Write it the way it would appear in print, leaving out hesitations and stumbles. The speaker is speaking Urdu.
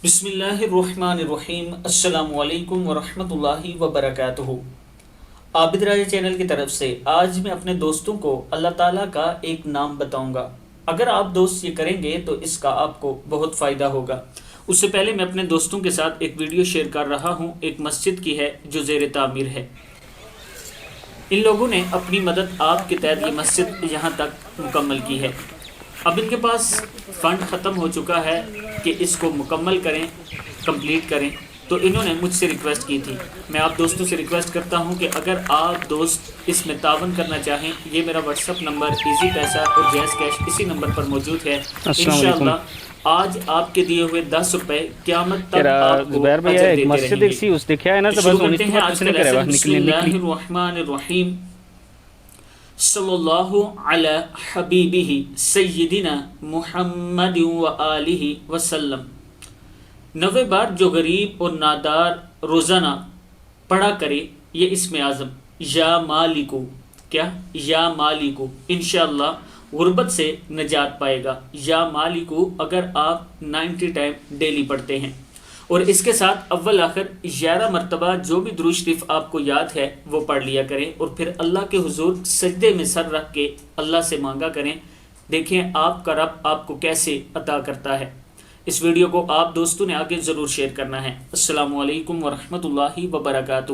بسم اللہ الرحمن الرحیم۔ السلام علیکم ورحمۃ اللہ وبرکاتہ۔ عابد راجہ چینل کی طرف سے آج میں اپنے دوستوں کو اللہ تعالیٰ کا ایک نام بتاؤں گا۔ اگر آپ دوست یہ کریں گے تو اس کا آپ کو بہت فائدہ ہوگا۔ اس سے پہلے میں اپنے دوستوں کے ساتھ ایک ویڈیو شیئر کر رہا ہوں، ایک مسجد کی ہے جو زیر تعمیر ہے۔ ان لوگوں نے اپنی مدد آپ کے تحت یہ مسجد یہاں تک مکمل کی ہے۔ اب ان کے پاس فنڈ ختم ہو چکا ہے کہ اس کو مکمل کریں، کمپلیٹ کریں، تو انہوں نے مجھ سے ریکویسٹ کی تھی۔ میں آپ دوستوں سے ریکویسٹ کرتا ہوں کہ اگر آپ دوست اس میں تعاون کرنا چاہیں، یہ میرا واٹس ایپ نمبر ایزی پیسہ اور جیز کیش اسی نمبر پر موجود ہے۔ انشاءاللہ آج آپ کے دیے ہوئے 10 روپے قیامت تک آپ کو اجر دیتے رہیں گے۔ شروع کرتے ہیں آج کا لیسن۔ بسم اللہ الرحمن الرحیم۔ صلی اللہ علی حبیبہ سیدنا محمد و آلہ وسلم۔ 90 بار جو غریب اور نادار روزانہ پڑھا کرے یہ اسم اعظم یا مالکو، کیا یا مالکو، انشاءاللہ غربت سے نجات پائے گا۔ یا مالکو اگر آپ 90 ٹائم ڈیلی پڑھتے ہیں، اور اس کے ساتھ اول آخر 11 مرتبہ جو بھی درود شریف آپ کو یاد ہے وہ پڑھ لیا کریں، اور پھر اللہ کے حضور سجدے میں سر رکھ کے اللہ سے مانگا کریں۔ دیکھیں آپ کا رب آپ کو کیسے عطا کرتا ہے۔ اس ویڈیو کو آپ دوستوں نے آگے ضرور شیئر کرنا ہے۔ السلام علیکم ورحمۃ اللہ وبرکاتہ۔